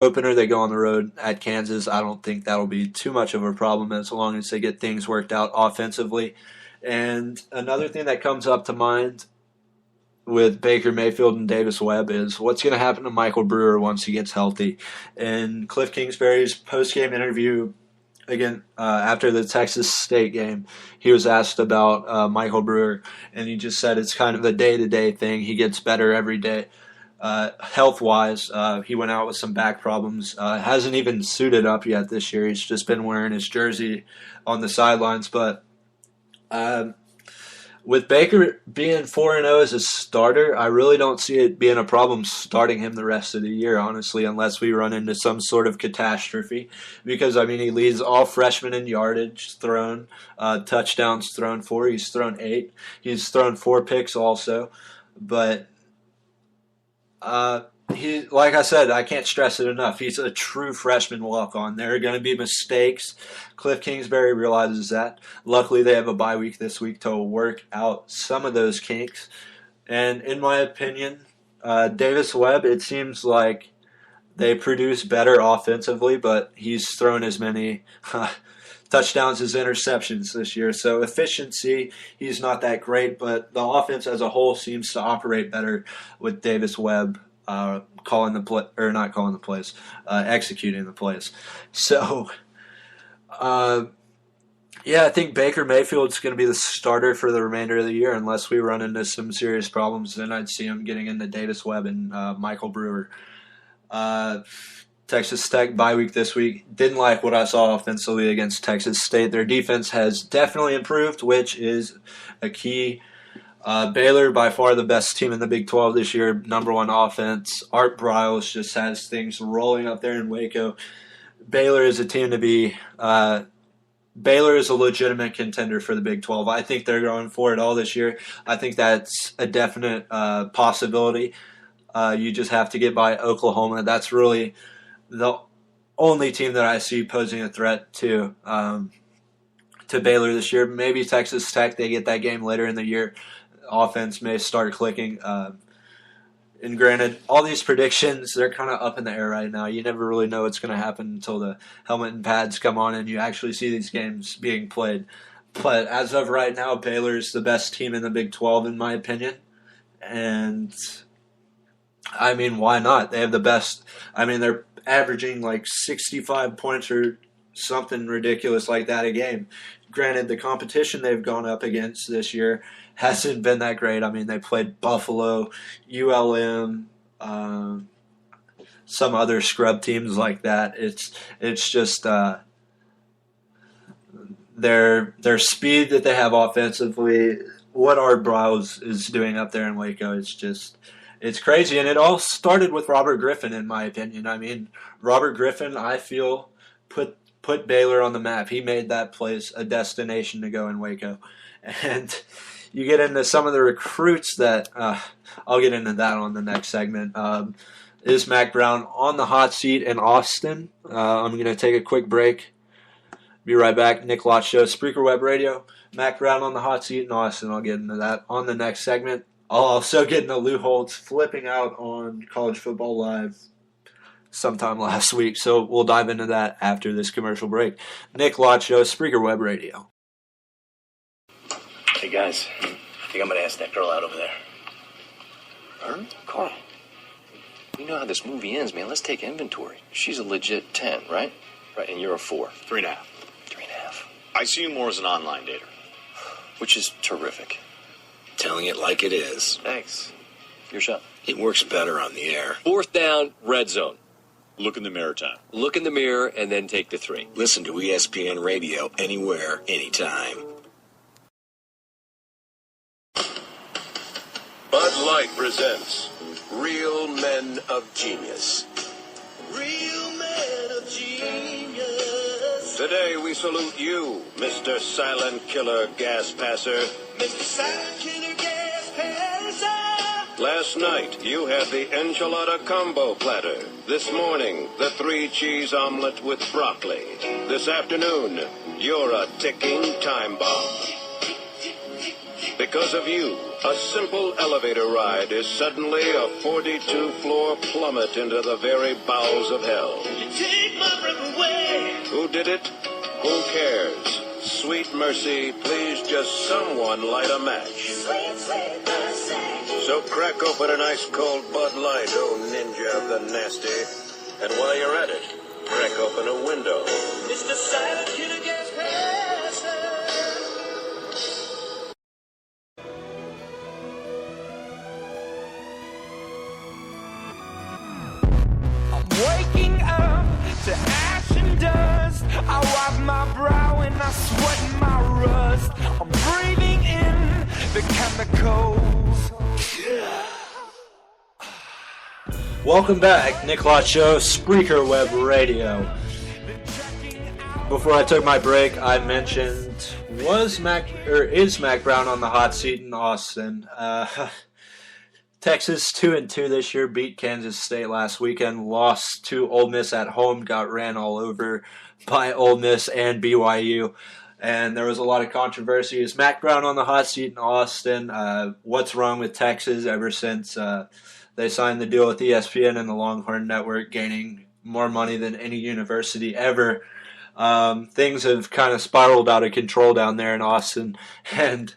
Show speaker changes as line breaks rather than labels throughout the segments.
opener. They go on the road at Kansas. I don't think that'll be too much of a problem as long as they get things worked out offensively. And another thing that comes up to mind with Baker Mayfield and Davis Webb is what's going to happen to Michael Brewer once he gets healthy. In Cliff Kingsbury's post-game interview, again, after the Texas State game, he was asked about Michael Brewer, and he just said it's kind of a day-to-day thing. He gets better every day. Health-wise, he went out with some back problems. Hasn't even suited up yet this year. He's just been wearing his jersey on the sidelines. But with Baker being 4-0 as a starter, I really don't see it being a problem starting him the rest of the year, honestly, unless we run into some sort of catastrophe. Because, I mean, he leads all freshmen in yardage thrown, touchdowns thrown 4. He's thrown 8. He's thrown 4 picks also. But he, like I said, I can't stress it enough. He's a true freshman walk-on. There are going to be mistakes. Cliff Kingsbury realizes that. Luckily, they have a bye week this week to work out some of those kinks. And in my opinion, Davis Webb, it seems like they produce better offensively, but he's thrown as many touchdowns as interceptions this year. So efficiency, he's not that great, but the offense as a whole seems to operate better with Davis Webb executing the plays. So, yeah, I think Baker Mayfield's going to be the starter for the remainder of the year unless we run into some serious problems. Then I'd see him getting into Davis Webb and Michael Brewer. Texas Tech bye week this week. Didn't like what I saw offensively against Texas State. Their defense has definitely improved, which is a key. Baylor, by far the best team in the Big 12 this year, number 1 offense. Art Briles just has things rolling up there in Waco. Baylor is a team to be Baylor is a legitimate contender for the Big 12. I think they're going for it all this year. I think that's a definite possibility. You just have to get by Oklahoma. That's really the only team that I see posing a threat to Baylor this year. Maybe Texas Tech, they get that game later in the year. Offense may start clicking. And granted, all these predictions, they're kind of up in the air right now. You never really know what's going to happen until the helmet and pads come on and you actually see these games being played. But as of right now, Baylor is the best team in the Big 12, in my opinion. And, I mean, why not? They have the best. I mean, they're averaging like 65 points or something ridiculous like that a game. Granted, the competition they've gone up against this year hasn't been that great. I mean, they played Buffalo, ULM, some other scrub teams like that. It's just their speed that they have offensively. What Art Briles is doing up there in Waco, it's crazy. And it all started with Robert Griffin, in my opinion. I mean, Robert Griffin, I feel, put Baylor on the map. He made that place a destination to go in Waco. And you get into some of the recruits that I'll get into that on the next segment. Is Mac Brown on the hot seat in Austin? I'm going to take a quick break. Be right back. Nick Lott Show, Spreaker Web Radio. Mac Brown on the hot seat in Austin. I'll get into that on the next segment. I'll also get into Lou Holtz flipping out on College Football Live sometime last week. So we'll dive into that after this commercial break. Nick Lott Show, Spreaker Web Radio.
Hey, guys. I think I'm going to ask that girl out over there.
Her? Carl. You know how this movie ends, man. Let's take inventory. She's a legit 10, right? Right, and you're a 4.
3.5.
3.5.
I see you more as an online dater.
Which is terrific.
Telling it like it is.
Thanks. Your shot.
It works better on the air.
4th down, red zone.
Look in the mirror time.
Look in the mirror and then take the 3.
Listen to ESPN Radio anywhere, anytime.
Bud Light presents Real Men of Genius.
Real men of genius.
Today we salute you, Mr. Silent Killer Gas Passer.
Mr. Silent Killer Gas Passer.
Last night you had the enchilada combo platter. This morning, the 3-cheese omelet with broccoli. This afternoon, you're a ticking time bomb. Because of you, A simple elevator ride is suddenly a 42-floor plummet into the very bowels of hell.
You take my breath away.
Who did it? Who cares? Sweet mercy, please just someone light a match.
Sweet, sweet mercy.
So crack open an ice-cold Bud Light, oh ninja of the nasty. And while you're at it, crack open a window.
Mr. Silent Killer gets passion.
Waking up to ash and dust, I wipe my brow and I sweat my rust. I'm breathing in the chemicals.
Welcome back, Nick Lott Show, Spreaker Web Radio. Before I took my break, I mentioned is Mac Brown on the hot seat in Austin? Texas 2-2 this year, beat Kansas State last weekend, lost to Ole Miss at home, got ran all over by Ole Miss and BYU, and there was a lot of controversy. Is Mac Brown on the hot seat in Austin? What's wrong with Texas ever since they signed the deal with ESPN and the Longhorn Network, gaining more money than any university ever? Things have kind of spiraled out of control down there in Austin, and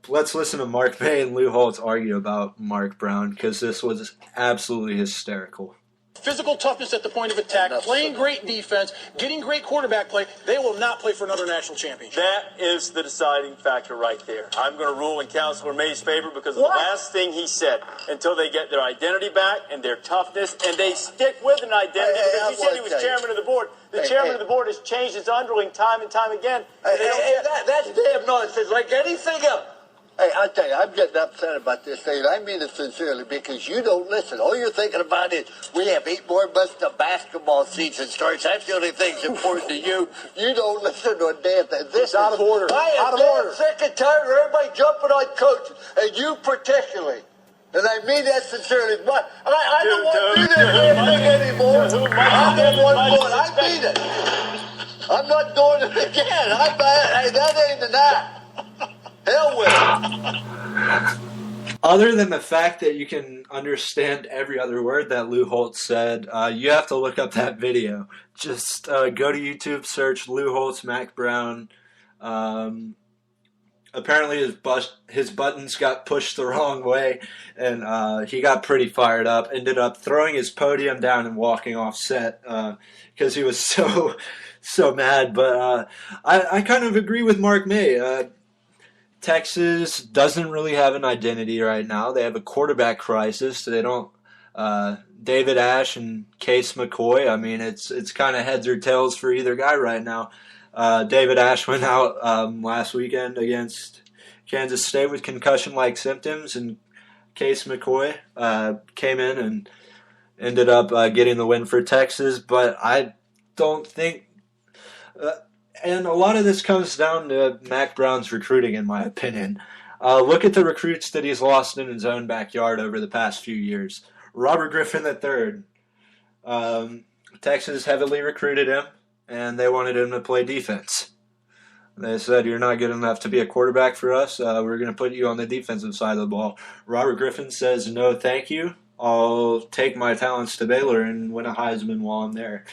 let's listen to Mark May and Lou Holtz argue about Mark Brown, because this was absolutely hysterical.
Physical toughness at the point of attack, playing great defense, getting great quarterback play. They will not play for another national championship.
That is the deciding factor right there. I'm going to rule in Counselor May's favor because of the last thing he said. Until they get their identity back and their toughness, and they stick with an identity. Because he said he was chairman of the board. The chairman of the board has changed his underling time and time again.
That's damn nonsense, like anything else.
Hey, I tell you, I'm getting upset about this thing. I mean it sincerely because you don't listen. All you're thinking about is we have 8 more months till basketball season starts. That's the only thing that's important to you. You don't listen to a damn thing. This is out of order. I am damn sick and tired of everybody jumping on coaches, and you particularly. And I mean that sincerely. But I don't want to do this damn thing anymore. I'm in one foot. I mean it. I'm not doing it again. That ain't enough. Hell with it.
Other than the fact that you can understand every other word that Lou Holtz said, you have to look up that video. Just go to YouTube, search Lou Holtz, Mac Brown. Apparently his buttons got pushed the wrong way, and he got pretty fired up. Ended up throwing his podium down and walking off set because he was so mad. But I kind of agree with Mark May. Texas doesn't really have an identity right now. They have a quarterback crisis. They don't. David Ash and Case McCoy. I mean, it's kind of heads or tails for either guy right now. David Ash went out last weekend against Kansas State with concussion-like symptoms, and Case McCoy came in and ended up getting the win for Texas. But I don't think. And a lot of this comes down to Mac Brown's recruiting, in my opinion. Look at the recruits that he's lost in his own backyard over the past few years. Robert Griffin III. Texas heavily recruited him, and they wanted him to play defense. They said, you're not good enough to be a quarterback for us. We're going to put you on the defensive side of the ball. Robert Griffin says, no, thank you. I'll take my talents to Baylor and win a Heisman while I'm there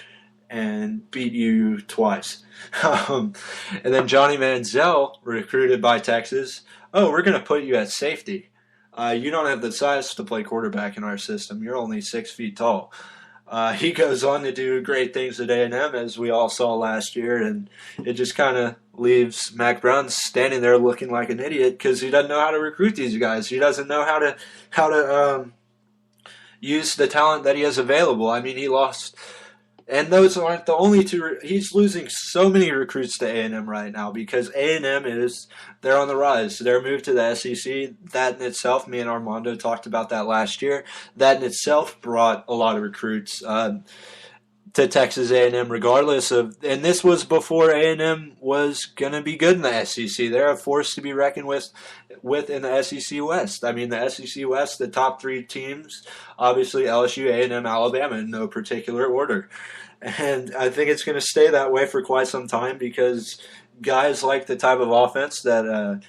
and beat you twice. And then Johnny Manziel, recruited by Texas. Oh, we're going to put you at safety. You don't have the size to play quarterback in our system. You're only 6 feet tall. He goes on to do great things at A&M, as we all saw last year, and it just kind of leaves Mac Brown standing there looking like an idiot because he doesn't know how to recruit these guys. He doesn't know how to use the talent that he has available. I mean, he lost. And those aren't the only two. He's losing so many recruits to A&M right now because A&M they're on the rise. Their move to the SEC, that in itself, me and Armando talked about that last year, that in itself brought a lot of recruits to Texas A&M regardless of, and this was before A&M was going to be good in the SEC. They're a force to be reckoned with in the SEC West. I mean, the SEC West, the top 3 teams, obviously LSU, A&M, Alabama in no particular order. And I think it's going to stay that way for quite some time because guys like the type of offense that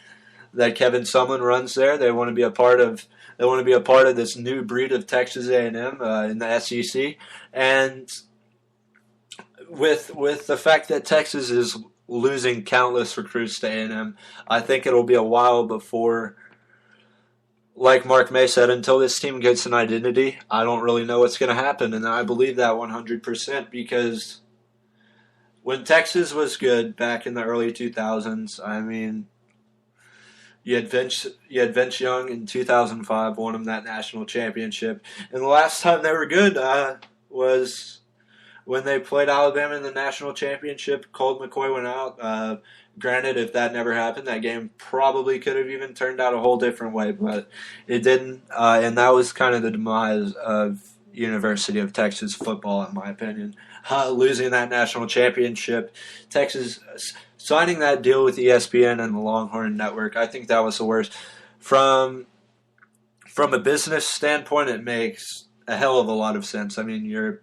that Kevin Sumlin runs there. They want to be a part of. They want to be a part of this new breed of Texas A&M in the SEC, and with the fact that Texas is losing countless recruits to A&M, I think it'll be a while before, like Mark May said, until this team gets an identity, I don't really know what's going to happen, and I believe that 100% because when Texas was good back in the early 2000s, I mean, you had Vince Young in 2005, won him that national championship. And the last time they were good was when they played Alabama in the national championship. Colt McCoy went out. Granted, if that never happened, that game probably could have even turned out a whole different way, but it didn't. And that was kind of the demise of University of Texas football, in my opinion. Losing that national championship, Texas signing that deal with ESPN and the Longhorn Network, I think that was the worst. From a business standpoint, it makes a hell of a lot of sense. I mean,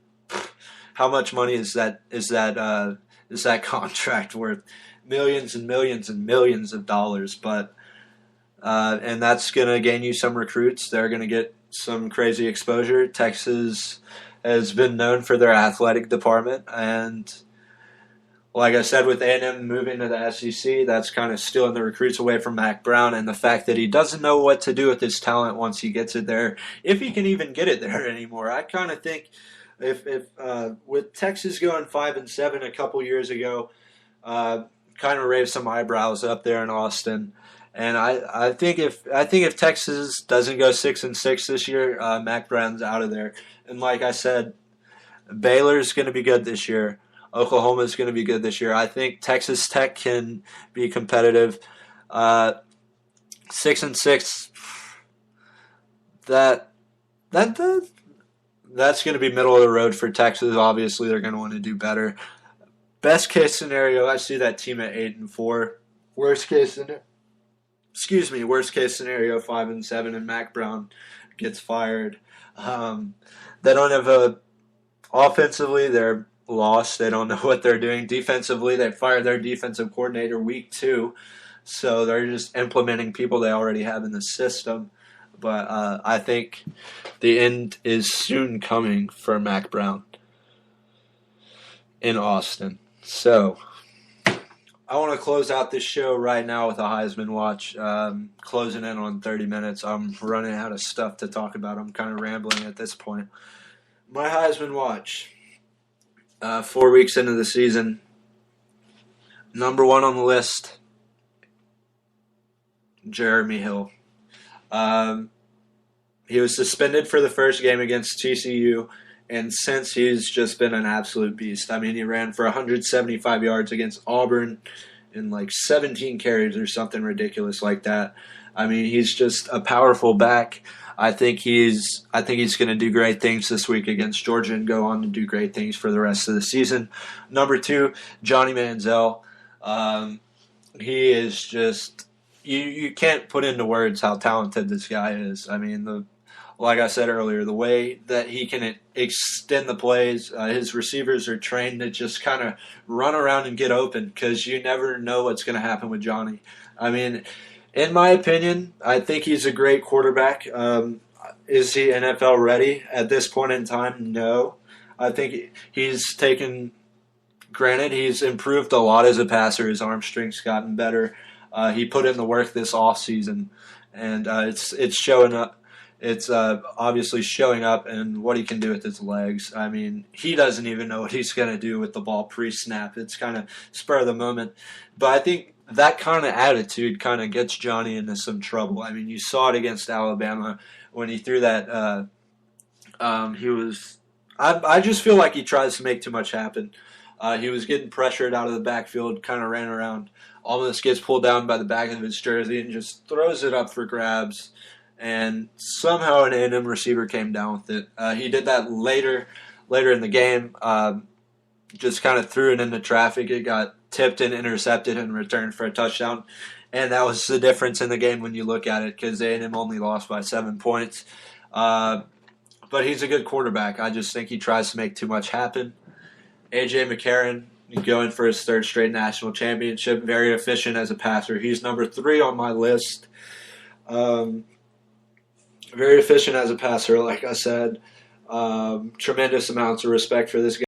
how much money is that contract worth? Millions and millions and millions of dollars, but and that's going to gain you some recruits. They're going to get some crazy exposure. Texas has been known for their athletic department, and like I said, with A&M moving to the SEC, that's kind of stealing the recruits away from Mac Brown, and the fact that he doesn't know what to do with his talent once he gets it there, if he can even get it there anymore. I kind of think if with Texas going 5-7 a couple years ago, kind of raised some eyebrows up there in Austin. And I think if Texas doesn't go 6-6 this year, Mac Brown's out of there. And like I said, Baylor's going to be good this year. Oklahoma's going to be good this year. I think Texas Tech can be competitive. 6-6. That's going to be middle of the road for Texas. Obviously, they're going to want to do better. Best case scenario, I see that team at 8-4. Worst case scenario, 5-7, and Mac Brown gets fired. They don't have offensively, they're lost. They don't know what they're doing. Defensively, they fired their defensive coordinator week 2, so they're just implementing people they already have in the system. But I think the end is soon coming for Mac Brown in Austin. So I want to close out this show right now with a Heisman watch. Closing in on 30 minutes. I'm running out of stuff to talk about. I'm kind of rambling at this point. My Heisman watch. 4 weeks into the season. Number 1 on the list, Jeremy Hill. He was suspended for the first game against TCU, and since he's just been an absolute beast. I mean, he ran for 175 yards against Auburn in like 17 carries or something ridiculous like that. I mean, he's just a powerful back. I think he's going to do great things this week against Georgia and go on to do great things for the rest of the season. Number 2, Johnny Manziel. He is just you can't put into words how talented this guy is. I mean, like I said earlier, the way that he can extend the plays, his receivers are trained to just kind of run around and get open because you never know what's going to happen with Johnny. I mean, in my opinion, I think he's a great quarterback. Is he NFL ready at this point in time? No. I think he's granted, he's improved a lot as a passer. His arm strength's gotten better. He put in the work this offseason, and it's showing up. It's obviously showing up in what he can do with his legs. I mean, he doesn't even know what he's going to do with the ball pre-snap. It's kind of spur of the moment. But I think that kind of attitude kind of gets Johnny into some trouble. I mean, you saw it against Alabama when he threw that. I just feel like he tries to make too much happen. He was getting pressured out of the backfield, kind of ran around, almost gets pulled down by the back of his jersey and just throws it up for grabs. And somehow an A&M receiver came down with it. He did that later in the game, just kind of threw it into traffic. It got tipped and intercepted and returned for a touchdown. And that was the difference in the game when you look at it because A&M only lost by 7 points. But he's a good quarterback. I just think he tries to make too much happen. A.J. McCarron going for his third straight national championship. Very efficient as a passer. He's number 3 on my list. Very efficient as a passer, like I said. Tremendous amounts of respect for this guy.